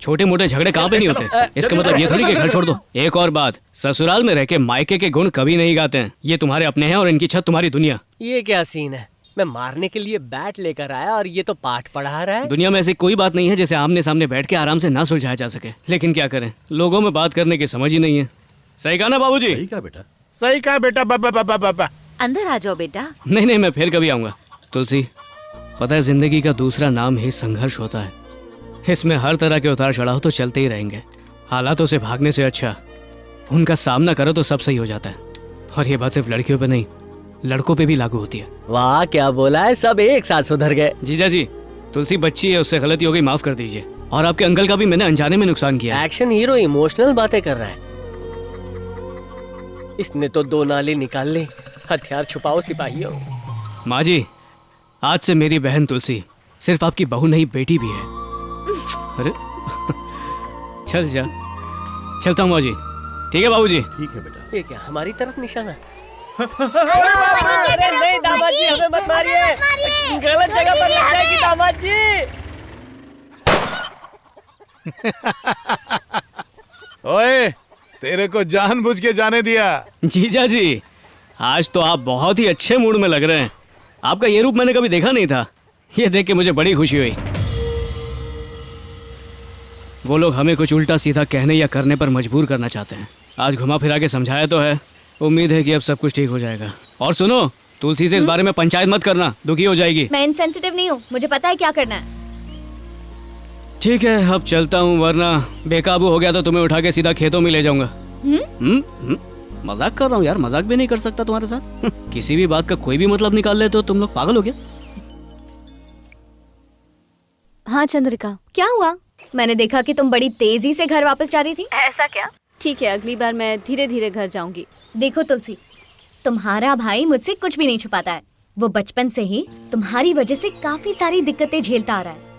छोटे मोटे झगड़े कहाँ पे नहीं होते। इसका मतलब ये थोड़ी कि घर छोड़ दो। एक और बात, ससुराल में रह के मायके के गुण कभी नहीं गाते हैं। ये तुम्हारे अपने हैं और इनकी छत तुम्हारी दुनिया। ये क्या सीन है? मैं मारने के लिए बैट लेकर आया और ये तो पाठ पढ़ा रहा है। दुनिया में ऐसी कोई बात नहीं है जिसे आमने सामने बैठ के आराम से ना सुलझाया जा सके, लेकिन क्या करें, लोगों में बात करने की समझ ही नहीं है। सही कहा ना बाबूजी? सही कहा बेटा, सही कहा बेटा। बाबा अंदर आ जाओ बेटा। नहीं, मैं फिर कभी आऊंगा। तुलसी, पता है जिंदगी का दूसरा नाम ही संघर्ष होता है। इसमें हर तरह के उतार चढ़ाव तो चलते ही रहेंगे। हालातों से भागने से अच्छा उनका सामना करो तो सब सही हो जाता है। और ये बात सिर्फ लड़कियों पे नहीं, लड़कों पे भी लागू होती है। वाह, क्या बोला है, सब एक साथ सुधर गए। जीजा जी, तुलसी बच्ची है, उससे गलती हो गई, माफ कर दीजिए। और आपके अंकल का भी मैंने अनजाने में नुकसान किया है। एक्शन हीरो इमोशनल बातें कर रहा है। इसने तो 2 नाले निकाल ले। हथियार छुपाओ सिपाहियों। माँ जी, आज से मेरी बहन तुलसी सिर्फ आपकी बहू नहीं, बेटी भी है। अरे चल जा, चलता हूँ माँ जी। ठीक है बाबूजी। ठीक है बेटा। ये क्या हमारी तरफ निशाना? अरे नहीं दामाद जी, हमें मत मारिए, गलत जगह पर लग जाएगी दामाद जी। ओए, तेरे को जानबूझ के जाने दिया। जीजा जी, आज तो आप बहुत ही अच्छे मूड में लग रहे हैं। आपका ये रूप मैंने कभी देखा नहीं था। ये देख के मुझे बड़ी खुशी हुई। वो लोग हमें कुछ उल्टा सीधा कहने या करने पर मजबूर करना चाहते हैं। आज घुमा फिरा के समझाया तो है। उम्मीद है कि अब सब कुछ ठीक हो जाएगा। और सुनो, तुलसी से इस बारे में पंचायत मत करना, दुखी हो जाएगी। मैं इनसेंसिटिव नहीं हूँ, मुझे पता है क्या करना है। ठीक है, अब चलता हूँ, वरना बेकाबू हो गया तो तुम्हें उठा के सीधा खेतों में ले जाऊंगा। मजाक कर रहा हूँ यार, मजाक भी नहीं कर सकता तुम्हारे साथ। किसी भी बात का कोई भी मतलब निकाल लेते हो तुम लोग, पागल हो गया। हाँ चंद्रिका, क्या हुआ? मैंने देखा कि तुम बड़ी तेजी से घर वापस जा रही थी। ऐसा क्या? ठीक है, अगली बार मैं धीरे धीरे घर जाऊंगी। देखो तुलसी, तुम्हारा भाई मुझसे कुछ भी नहीं छुपाता है। वो बचपन से ही तुम्हारी वजह से काफी सारी दिक्कतें झेलता आ रहा है।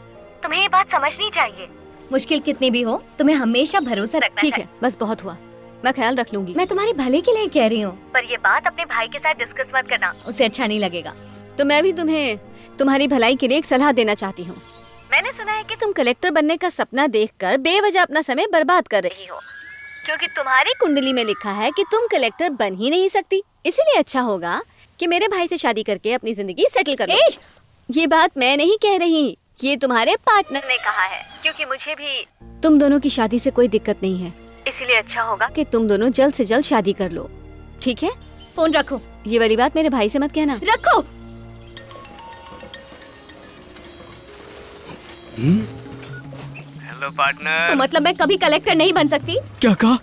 तुम्हें ये बात समझनी चाहिए। मुश्किल कितनी भी हो, तुम्हें हमेशा भरोसा रखना ठीक चाहिए। है, बस बहुत हुआ, मैं ख्याल रख लूंगी। मैं तुम्हारे भले के लिए कह रही हूँ, पर ये बात अपने भाई के साथ डिस्कस मत करना, उसे अच्छा नहीं लगेगा। तो मैं भी तुम्हें तुम्हारी भलाई के लिए एक सलाह देना चाहती हूँ। मैंने सुना है कि तुम कलेक्टर बनने का सपना देखकर बेवजह अपना समय बर्बाद कर रही हो, क्योंकि तुम्हारी कुंडली में लिखा है कि तुम कलेक्टर बन ही नहीं सकती। इसीलिए अच्छा होगा कि मेरे भाई से शादी करके अपनी जिंदगी सेटल कर लो। ये बात मैं नहीं कह रही, ये तुम्हारे पार्टनर ने कहा है, क्योंकि मुझे भी तुम दोनों की शादी से कोई दिक्कत नहीं है। इसीलिए अच्छा होगा कि तुम दोनों जल्द से जल्द शादी कर लो, ठीक है? फोन रखो। ये वाली बात मेरे भाई से मत कहना। रखो। Hello partner. तो मतलब मैं कभी कलेक्टर नहीं बन सकती? क्या कहा?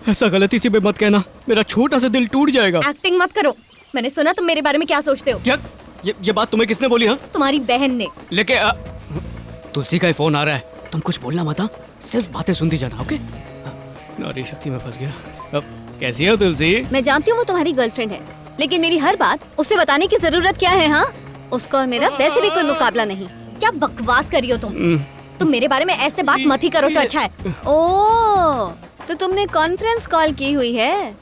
ऐसा गलती से भी मत कहना, मेरा छोटा सा दिल टूट जाएगा। एक्टिंग मत करो। मैंने सुना तुम मेरे बारे में क्या सोचते हो। क्या? ये बात तुम्हें किसने बोली? हाँ, तुम्हारी बहन ने। लेके तुलसी का फोन आ रहा है, तुम कुछ बोलना मत, सिर्फ बातें सुनती जाना, ओके? नारी शक्ति में फंस गया। अब कैसी हो तुलसी? मैं जानती हूँ वो तुम्हारी गर्लफ्रेंड है, लेकिन मेरी हर बात उसे बताने की जरूरत क्या है? हाँ, उसका और मेरा वैसे भी कोई मुकाबला नहीं। क्या बकवास कर रही हो तुम मेरे बारे में ऐसे बात मत ही करो तो अच्छा है। ओह, तो तुमने कॉन्फ्रेंस कॉल की हुई है?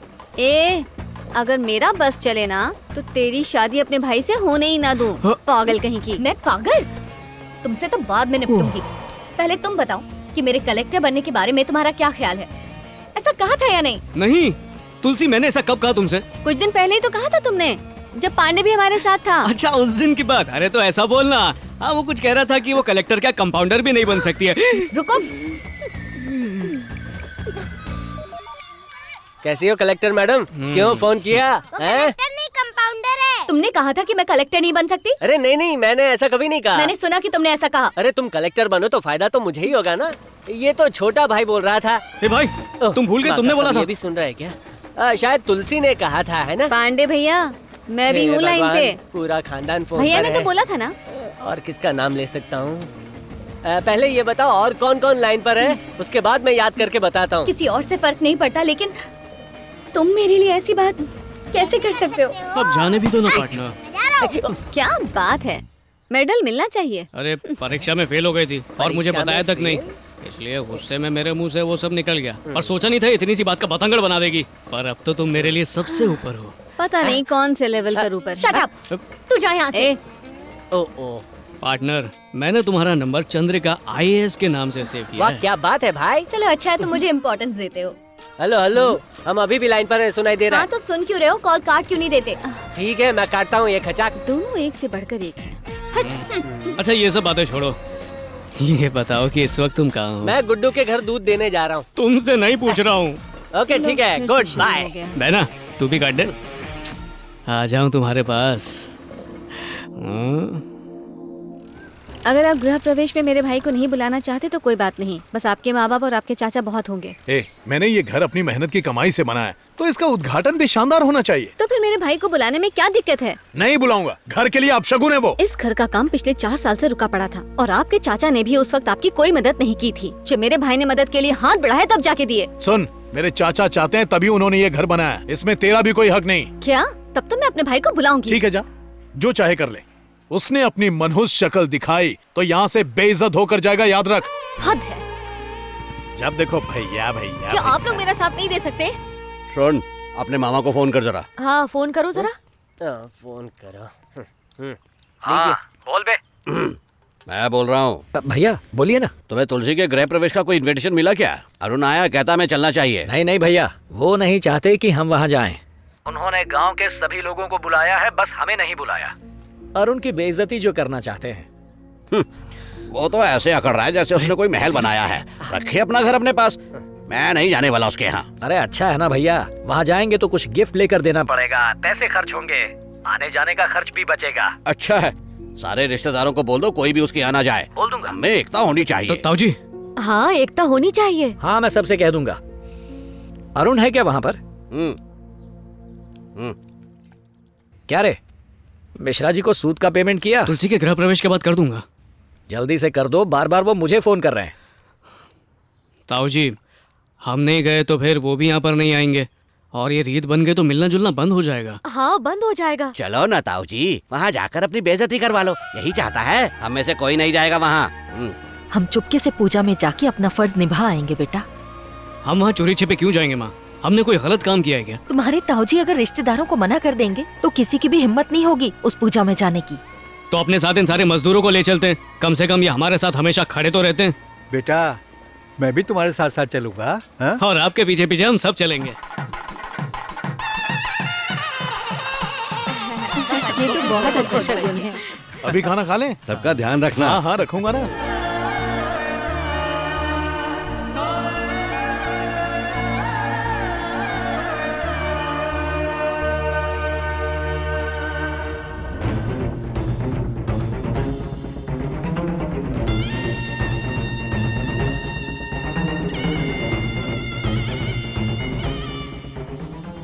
अगर मेरा बस चले ना तो तेरी शादी अपने भाई से होने ही ना दूं। पागल कहीं की। मैं पागल? तुमसे तो बाद में निपटूंगी। पहले तुम बताओ कि मेरे कलेक्टर बनने के बारे में तुम्हारा क्या ख्याल है? ऐसा कहा था या नहीं? नहीं तुलसी, मैंने ऐसा कब कहा तुमसे? कुछ दिन पहले ही तो कहा था तुमने, जब पांडे भी हमारे साथ था। अच्छा, उस दिन की बात। अरे तो ऐसा बोलना। हाँ, वो कुछ कह रहा था कि वो कलेक्टर क्या कंपाउंडर भी नहीं बन सकती है। रुको। कैसी हो कलेक्टर मैडम? क्यों फोन किया? कलेक्टर नहीं, कंपाउंडर है। तुमने कहा था कि मैं कलेक्टर नहीं बन सकती। अरे नहीं, मैंने ऐसा कभी नहीं कहा। मैंने सुना कि तुमने ऐसा कहा। अरे तुम कलेक्टर बनो तो फायदा तो मुझे ही होगा ना। ये तो छोटा भाई बोल रहा था। भाई तुम भूल गए, तुमने बोला था। ये भी सुन रहा है क्या? शायद तुलसी ने कहा था, है ना? पांडे भैया, मैं भी हूँ लाइन पे। पूरा खानदान फोन भैया पर ने है। तो बोला था ना। और किसका नाम ले सकता हूँ? पहले ये बताओ और कौन कौन लाइन पर है, उसके बाद मैं याद करके बताता हूँ। किसी और से फर्क नहीं पड़ता, लेकिन तुम मेरे लिए ऐसी बात कैसे कर सकते हो? अब जाने भी दो ना पार्टनर। क्या बात है, मेडल मिलना चाहिए। अरे परीक्षा में फेल हो गई थी और मुझे परीक्षा बताया में तक नहीं, इसलिए गुस्से में मेरे मुंह से वो सब निकल गया। और सोचा नहीं था इतनी सी बात का बतंगड़ बना देगी, पर अब तो तुम मेरे लिए सबसे ऊपर हो। पता नहीं कौन से लेवल पर ऊपर। Shut up. तू जा यहाँ से। ओ पार्टनर, मैंने तुम्हारा नंबर चंद्रिका आईएएस के नाम से सेव किया वाह है। क्या बात है भाई। चलो अच्छा है तुम मुझे इम्पोर्टेंस देते हो। हेलो हेलो, हम अभी भी लाइन पर हैं, सुनाई दे रहा हाँ है। तो सुन क्यों रहे हो, कॉल काट क्यों नहीं देते? ठीक है मैं काटता हूँ ये खचाक। दोनों एक से बढ़कर एक है। अच्छा ये सब बातें छोड़ो, ये बताओ कि इस वक्त तुम कहाँ हो? मैं गुड्डू के घर दूध देने जा रहा हूँ। तुमसे नहीं पूछ रहा हूँ। ओके ठीक है, फिर गुड से शुरू हो बाय। गया। बहना तू भी काट दे, आ जाऊं तुम्हारे पास। हाँ? अगर आप गृह प्रवेश में मेरे भाई को नहीं बुलाना चाहते तो कोई बात नहीं, बस आपके माँ बाप और आपके चाचा बहुत होंगे। मैंने ये घर अपनी मेहनत की कमाई से बनाया, तो इसका उद्घाटन भी शानदार होना चाहिए। तो फिर मेरे भाई को बुलाने में क्या दिक्कत है? नहीं बुलाऊंगा, घर के लिए अपशगुन है वो। इस घर का काम पिछले 4 साल से रुका पड़ा था और आपके चाचा ने भी उस वक्त आपकी कोई मदद नहीं की थी। जब मेरे भाई ने मदद के लिए हाथ बढ़ाया तब जाके दिए। सुन, मेरे चाचा चाहते हैं तभी उन्होंने ये घर बनाया, इसमें तेरा भी कोई हक नहीं। क्या? तब तो मैं अपने भाई को बुलाऊंगी। ठीक है, जा जो चाहे कर ले। उसने अपनी मनहूस शक्ल दिखाई तो यहाँ से बेइज्जत होकर जाएगा, याद रख। हद है। जब देखो भैया भैया क्या आप भैया। लोग मेरा साथ नहीं दे सकते? सुन, अपने मामा को फोन कर जरा। हाँ फोन करो जरा। फोन करो। हाँ, बोल बे। मैं बोल रहा हूँ। भैया बोलिए ना। तुम्हें तुलसी के गृह प्रवेश का कोई इनविटेशन मिला क्या? अरुण आया, कहता मैं चलना चाहिए। नहीं नहीं भैया, वो नहीं चाहते कि हम वहाँ जाएं। उन्होंने गांव के सभी लोगों को बुलाया है, बस हमें नहीं बुलाया। अरुण की बेइज्जती जो करना चाहते हैं। वो तो ऐसे अकड़ रहा है जैसे उसने कोई महल बनाया है। रखे अपना घर अपने पास, मैं नहीं जाने वाला उसके यहाँ। अरे अच्छा है ना भैया, वहाँ जाएंगे तो कुछ गिफ्ट लेकर देना पड़ेगा, पैसे खर्च होंगे, आने जाने का खर्च भी बचेगा। अच्छा है, सारे रिश्तेदारों को बोल दो कोई भी उसके यहाँ ना जाए। बोल दूंगा। हमें एकता होनी तो चाहिए। ताऊ जी, हाँ एकता होनी चाहिए। हाँ मैं सबसे कह दूंगा। अरुण है क्या वहाँ पर? क्या रे, मिश्रा जी को सूद का पेमेंट किया? तुलसी के गृह प्रवेश के बाद कर दूंगा। जल्दी से कर दो, बार बार वो मुझे फोन कर रहे हैं। ताऊ जी, हम नहीं गए तो फिर वो भी यहाँ पर नहीं आएंगे, और ये रीत बन गई तो मिलना जुलना बंद हो जाएगा। हाँ बंद हो जाएगा। चलो ना ताऊ जी, वहाँ जाकर अपनी बेइज्जती करवा लो। यही चाहता है, हम में से कोई नहीं जाएगा वहाँ। हम चुपके से पूजा में जाके अपना फर्ज निभा आएंगे बेटा। हम वहाँ चोरी छिपे क्यों जाएंगे माँ? हमने कोई गलत काम किया है क्या? तुम्हारे ताऊजी अगर रिश्तेदारों को मना कर देंगे तो किसी की भी हिम्मत नहीं होगी उस पूजा में जाने की। तो अपने साथ इन सारे मजदूरों को ले चलते हैं, कम से कम ये हमारे साथ हमेशा खड़े तो रहते हैं। बेटा मैं भी तुम्हारे साथ साथ चलूंगा। हाँ? और आपके पीछे पीछे हम सब चलेंगे। ये तो बहुत अच्छा शगुन है। अभी खाना खा लें? सबका ध्यान रखना। हाँ हाँ रखूंगा ना।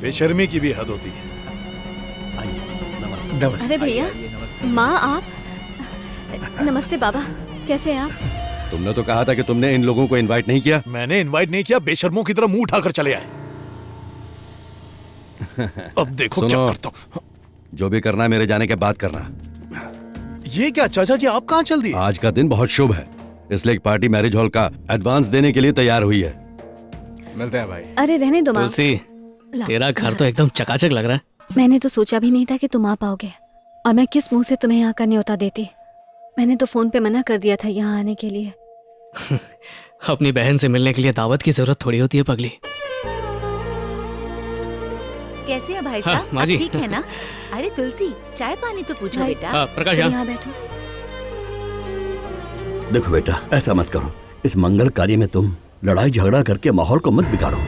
बेशर्मी की भी हद होती है। नमस्ते। अरे भैया, माँ आप। नमस्ते बाबा, कैसे हैं आप? तुमने तो कहा था कि तुमने इन लोगों को इनवाइट नहीं किया। मैंने इनवाइट नहीं किया, बेशर्मों की तरह मुंह उठाकर चले आए। अब देखो क्या सुनो। करता हूँ। जो भी करना है मेरे जाने के बाद करना। ये क्या चाचा जी, आप कहाँ चल दिए? आज का दिन बहुत शुभ है, इसलिए एक पार्टी मैरिज हॉल का एडवांस देने के लिए तैयार हुई है। मिलते हैं भाई। अरे रहने दो माँ। तुलसी, तेरा घर तो एकदम चकाचक लग रहा है। मैंने तो सोचा भी नहीं था कि तुम आ पाओगे, और मैं किस मुंह से तुम्हें यहाँ का न्योता देती। मैंने तो फोन पे मना कर दिया था यहाँ आने के लिए। अपनी बहन से मिलने के लिए दावत की जरूरत थोड़ी होती है पगली। कैसे है भाई हाँ, साहब? माँ आप जी। ठीक है ना? अरे तुलसी, चाय पानी तो पूछो भाई। बेटा। प्रकाश तुम यहाँ। यहाँ बैठो। देखो बेटा, ऐसा मत करो। इस मंगल कार्य में तुम लड़ाई झगड़ा करके माहौल को मत बिगाड़ो।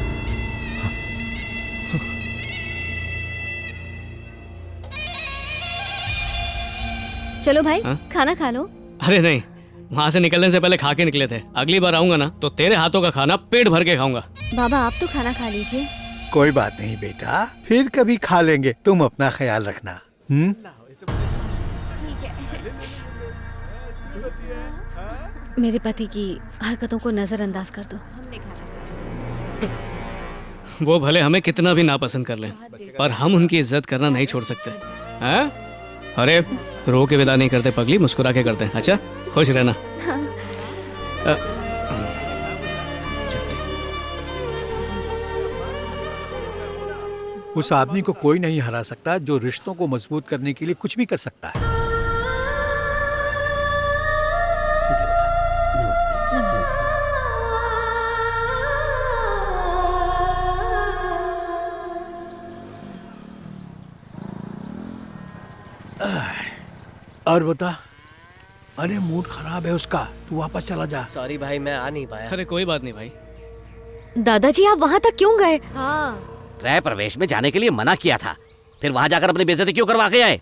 चलो भाई, हाँ? खाना खा लो। अरे नहीं, वहाँ से निकलने से पहले खा के निकले थे। अगली बार आऊंगा ना तो तेरे हाथों का खाना पेट भर के खाऊंगा। बाबा आप तो खाना खा लीजिए। कोई बात नहीं बेटा, फिर कभी खा लेंगे, तुम अपना ख्याल रखना। मेरे पति की हरकतों को नजरअंदाज कर दो। वो भले हमें कितना भी नापसंद कर लें, पर हम उनकी इज्जत करना नहीं छोड़ सकते हैं? अरे रो के विदा नहीं करते पगली, मुस्कुरा के करते हैं। अच्छा, खुश रहना। उस आदमी को कोई नहीं हरा सकता जो रिश्तों को मजबूत करने के लिए कुछ भी कर सकता है। और बता। अरे मूड खराब है उसका, तू वापस चला जा। सॉरी भाई, मैं आ नहीं पाया। अरे कोई बात नहीं भाई। दादाजी आप वहाँ तक क्यों गए? गृह प्रवेश में जाने के लिए मना किया था, फिर वहां जाकर अपनी बेइज्जती क्यों करवा के आए?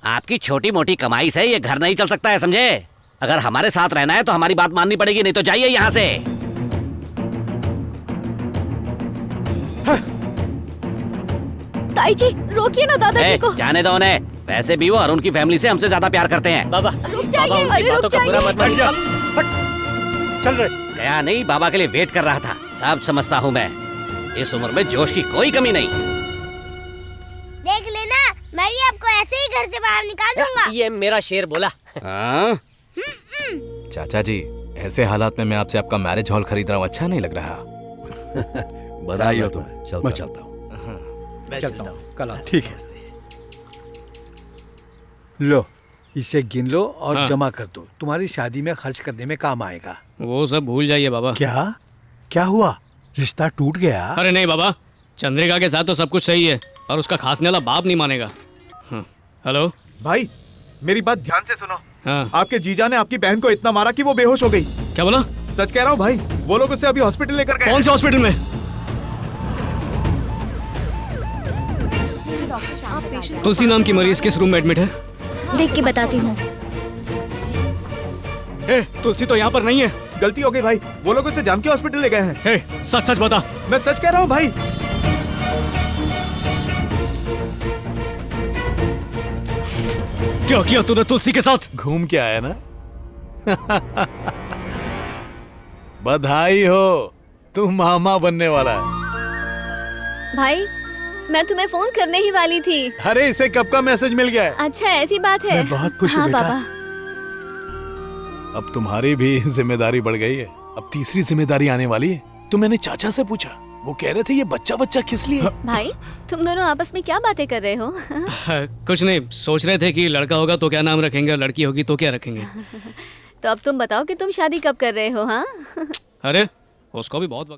आपकी छोटी मोटी कमाई से ये घर नहीं चल सकता है, समझे? अगर हमारे साथ रहना है तो हमारी बात माननी पड़ेगी, नहीं तो जाइए यहाँ से। ताई जी रोकिए ना दादाजी को। जाने दो उन्हें, वैसे भी वो अरुण की फैमिली से हमसे ज्यादा प्यार करते हैं। बाबा रुक जाइए, बाबा, उनकी अरे रुक बातों का बुरा जाइए। मत मानिए। चल रहे। गया नहीं, बाबा के लिए वेट कर रहा था। सब समझता हूँ मैं, इस उम्र में जोश की कोई कमी नहीं। देख लेना, मैं भी आपको ऐसे ही घर से बाहर निकाल दूंगा। ये मेरा शेर बोला। हाँ? चाचा जी, ऐसे हालात में मैं आपसे आपका मैरिज हॉल खरीद रहा हूँ, अच्छा नहीं लग रहा? बधाई हो तुम्हें। मैं चलता हूँ। चलता हूँ, कल आता हूँ। ठीक है। लो, इसे गिन लो और हाँ। जमा कर दो, तुम्हारी शादी में खर्च करने में काम आएगा। वो सब भूल जाइए बाबा। क्या क्या हुआ? रिश्ता टूट गया? अरे नहीं बाबा, चंद्रिका के साथ तो सब कुछ सही है और उसका खासने वाला बाप नहीं मानेगा। हाँ। हेलो भाई मेरी बात ध्यान से सुनो। हाँ। आपके जीजा ने आपकी बहन को इतना मारा कि वो बेहोश हो गई। क्या बोला? सच कह रहा हूँ भाई, वो लोग उसे अभी हॉस्पिटल लेकर गए। कौन से हॉस्पिटल में? तुलसी नाम की मरीज किस रूम में एडमिट है? देख के बताती हूँ। ए, तुलसी तो यहाँ पर नहीं है। गलती हो गई भाई, वो लोग उसे जानकी हॉस्पिटल ले गए हैं। ए, सच सच बता। मैं सच कह रहा हूँ भाई। क्या किया तूने तुलसी के साथ? घूम के आया ना? बधाई हो, तू मामा बनने वाला है। भाई मैं तुम्हें फोन करने ही वाली थी। अरे इसे कब का मैसेज मिल गया है? अच्छा ऐसी बात है। मैं बहुत खुश हूँ हाँ बेटा। बाबा। अब तुम्हारी भी जिम्मेदारी बढ़ गई है, अब तीसरी जिम्मेदारी आने वाली है। तो मैंने चाचा से पूछा, वो कह रहे थे ये बच्चा बच्चा किस लिए? भाई तुम दोनों आपस में क्या बातें कर रहे हो? कुछ नहीं, सोच रहे थे कि लड़का होगा तो क्या नाम रखेंगे और लड़की होगी तो क्या रखेंगे। तो अब तुम बताओ कि तुम शादी कब कर रहे हो? हाँ अरे उसको भी बहुत वक्त